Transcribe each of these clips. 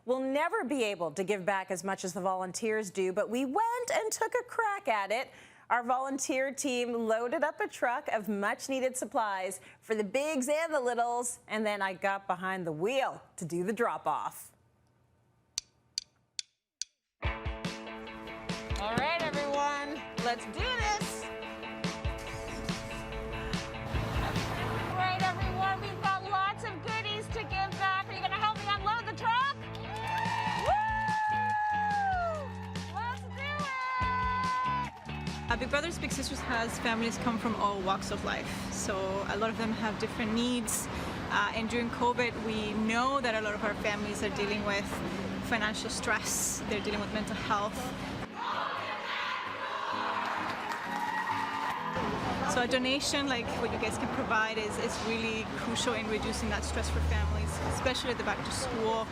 We'll never be able to give back as much as the volunteers do, but we went and took a crack at it. Our volunteer team loaded up a truck of much-needed supplies for the bigs and the littles, and then I got behind the wheel to do the drop-off. All right, everyone, let's do this. All right, everyone, we've got lots of goodies to give back. Are you going to help me unload the truck? Woo! Let's do it! Big Brothers Big Sisters has families come from all walks of life, so a lot of them have different needs, and during COVID we know that a lot of our families are dealing with financial stress, they're dealing with mental health. So a donation like what you guys can provide is really crucial in reducing that stress for families, especially at the back to school,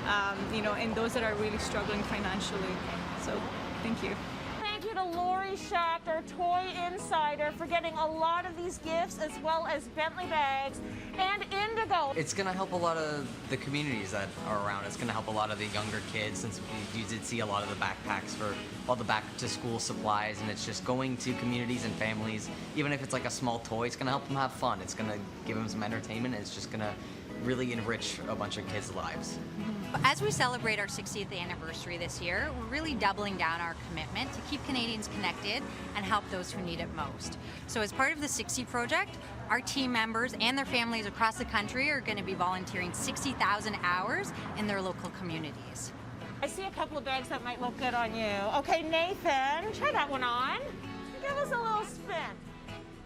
and those that are really struggling financially. So thank you. Thank you to Lori Schacht, our toy insider, for getting a lot of these gifts, as well as Bentley bags and Indigo. It's going to help a lot of the communities that are around. It's going to help a lot of the younger kids, since you did see a lot of the backpacks for all the back-to-school supplies, and it's just going to communities and families. Even if it's like a small toy, it's going to help them have fun. It's going to give them some entertainment, and it's just going to really enrich a bunch of kids' lives. As we celebrate our 60th anniversary this year, we're really doubling down our commitment to keep Canadians connected and help those who need it most. So as part of the 60 project, our team members and their families across the country are going to be volunteering 60,000 hours in their local communities. I see a couple of bags that might look good on you. Okay, Nathan, try that one on. Give us a little spin.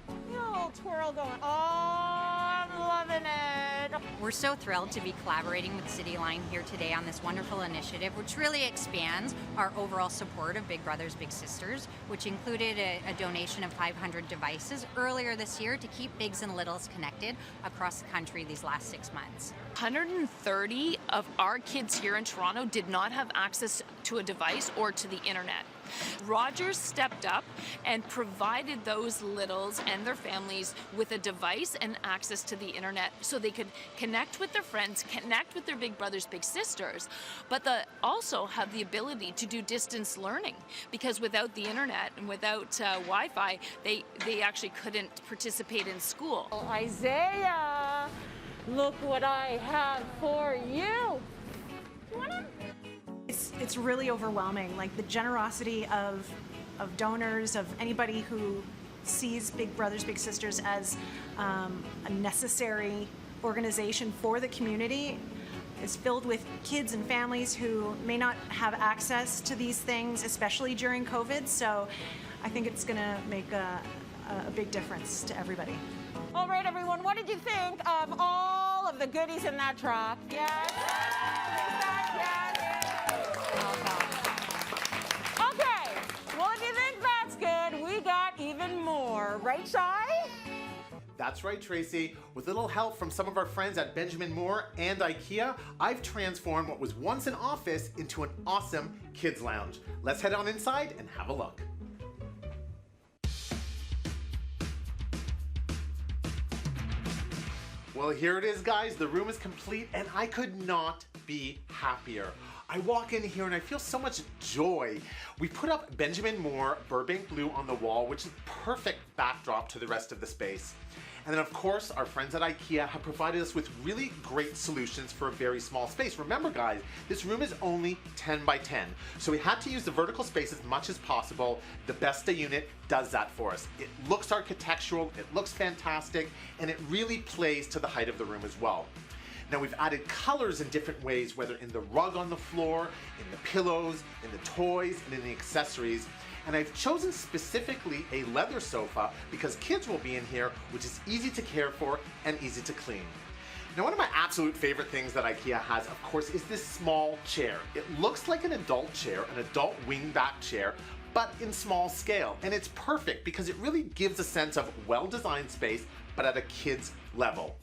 A little twirl going. Oh, I'm loving it. We're so thrilled to be collaborating with Cityline here today on this wonderful initiative, which really expands our overall support of Big Brothers Big Sisters, which included a donation of 500 devices earlier this year to keep bigs and littles connected across the country these last 6 months. 130 of our kids here in Toronto did not have access to a device or to the internet. Rogers stepped up and provided those littles and their families with a device and access to the internet so they could connect with their friends, connect with their big brothers, big sisters, but also have the ability to do distance learning, because without the internet and without Wi-Fi, they actually couldn't participate in school. Isaiah, look what I have for you. You want them? It's really overwhelming, like the generosity of donors, of anybody who sees Big Brothers Big Sisters as a necessary organization for the community is filled with kids and families who may not have access to these things, especially during COVID. So I think it's going to make a big difference to everybody. All right, everyone, what did you think of all of the goodies in that truck? Yes? Yes? Okay, well, if you think that's good, we got even more. Right, Shai? That's right, Tracy. With little help from some of our friends at Benjamin Moore and IKEA, I've transformed what was once an office into an awesome kids lounge. Let's head on inside and have a look. Well, here it is, guys. The room is complete, and I could not be happier. I walk in here and I feel so much joy. We put up Benjamin Moore Burbank Blue on the wall, which is a perfect backdrop to the rest of the space. And then of course, our friends at IKEA have provided us with really great solutions for a very small space. Remember guys, this room is only 10 by 10. So we had to use the vertical space as much as possible. The Besta unit does that for us. It looks architectural, it looks fantastic, and it really plays to the height of the room as well. Now we've added colors in different ways, whether in the rug on the floor, in the pillows, in the toys, and in the accessories. And I've chosen specifically a leather sofa because kids will be in here, which is easy to care for and easy to clean. Now one of my absolute favorite things that IKEA has, of course, is this small chair. It looks like an adult chair, an adult wingback chair, but in small scale. And it's perfect because it really gives a sense of well-designed space, but at a kid's level.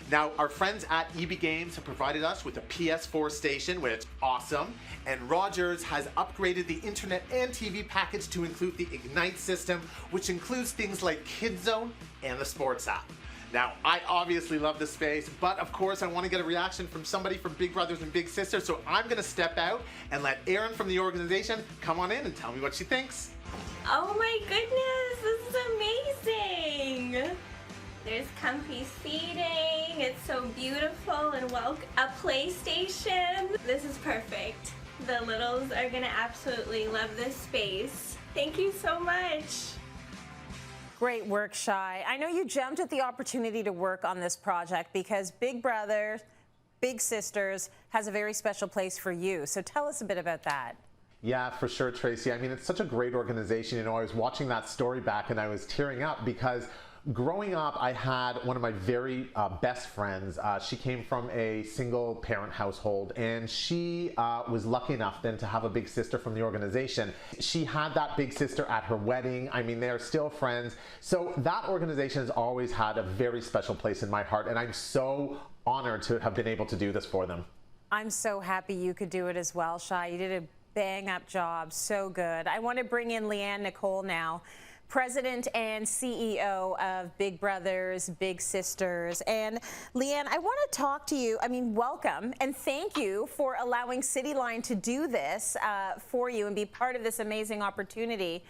Now, our friends at EB Games have provided us with a PS4 station, which is awesome, and Rogers has upgraded the internet and TV package to include the Ignite system, which includes things like Kids Zone and the Sports app. Now, I obviously love this space, but of course I want to get a reaction from somebody from Big Brothers and Big Sisters, so I'm going to step out and let Erin from the organization come on in and tell me what she thinks. Oh my goodness, this is amazing! There's comfy seating, it's so beautiful, and a PlayStation. This is perfect. The littles are gonna absolutely love this space. Thank you so much. Great work, Shai. I know you jumped at the opportunity to work on this project because Big Brothers, Big Sisters has a very special place for you. So tell us a bit about that. Yeah, for sure, Tracy. I mean, it's such a great organization. You know, I was watching that story back and I was tearing up because growing up, I had one of my very best friends. She came from a single parent household, and she was lucky enough then to have a big sister from the organization. She had that big sister at her wedding. I mean, they're still friends. So that organization has always had a very special place in my heart, and I'm so honored to have been able to do this for them. I'm so happy you could do it as well, Shai. You did a bang-up job. So good. I want to bring in Leanne Nicole now, President and CEO of Big Brothers, Big Sisters. And Leanne, I want to talk to you. I mean, welcome and thank you for allowing Cityline to do this for you and be part of this amazing opportunity.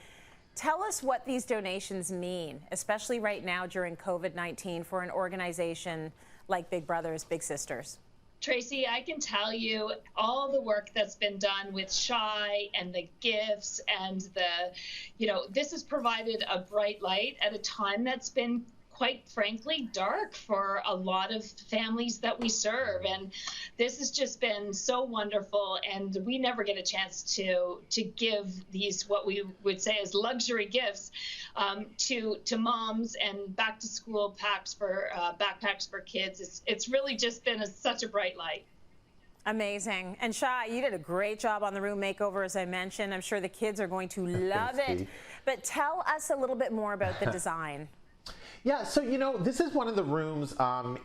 Tell us what these donations mean, especially right now during COVID-19 for an organization like Big Brothers, Big Sisters. Tracy, I can tell you all the work that's been done with Shai and the gifts and this has provided a bright light at a time that's been quite frankly dark for a lot of families that we serve. And this has just been so wonderful. And we never get a chance to give these, what we would say as luxury gifts to moms and back to school packs for backpacks for kids. It's really just been such a bright light. Amazing. And Shai, you did a great job on the room makeover, as I mentioned. I'm sure the kids are going to love it. But tell us a little bit more about the design. Yeah, so you know, this is one of the rooms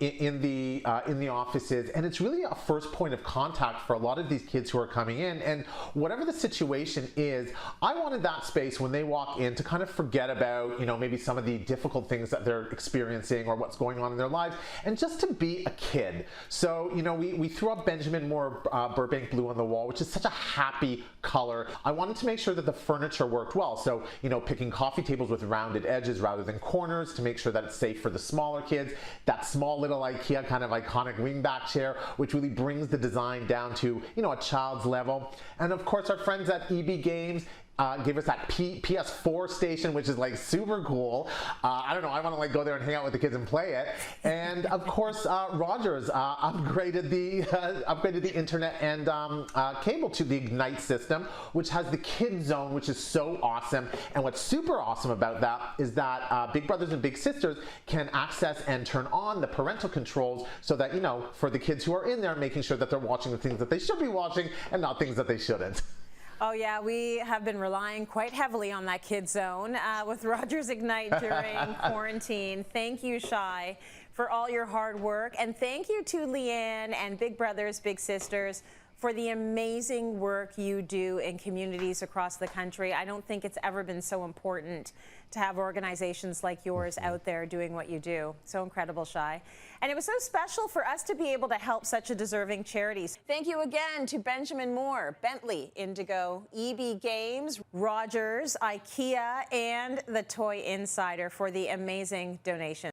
in the offices, and it's really a first point of contact for a lot of these kids who are coming in. And whatever the situation is, I wanted that space when they walk in to kind of forget about, you know, maybe some of the difficult things that they're experiencing or what's going on in their lives, and just to be a kid. So you know, we threw up Benjamin Moore Burbank blue on the wall, which is such a happy color. I wanted to make sure that the furniture worked well. So you know, picking coffee tables with rounded edges rather than corners to make sure that it's safe for the smaller kids. That small little IKEA kind of iconic wingback chair, which really brings the design down to, you know, a child's level. And of course, our friends at EB Games gave us that PS4 station, which is like super cool. I don't know, I want to like go there and hang out with the kids and play it. And of course, Rogers upgraded the internet and cable to the Ignite system, which has the kids zone, which is so awesome. And what's super awesome about that is that Big Brothers and Big Sisters can access and turn on the parental controls so that, you know, for the kids who are in there, making sure that they're watching the things that they should be watching and not things that they shouldn't. Oh yeah, we have been relying quite heavily on that Kids Zone with Rogers Ignite during quarantine. Thank you, Shai, for all your hard work. And thank you to Leanne and Big Brothers, Big Sisters for the amazing work you do in communities across the country. I don't think it's ever been so important to have organizations like yours out there doing what you do. So incredible, Shai. And it was so special for us to be able to help such a deserving charity. Thank you again to Benjamin Moore, Bentley, Indigo, EB Games, Rogers, IKEA, and the Toy Insider for the amazing donation.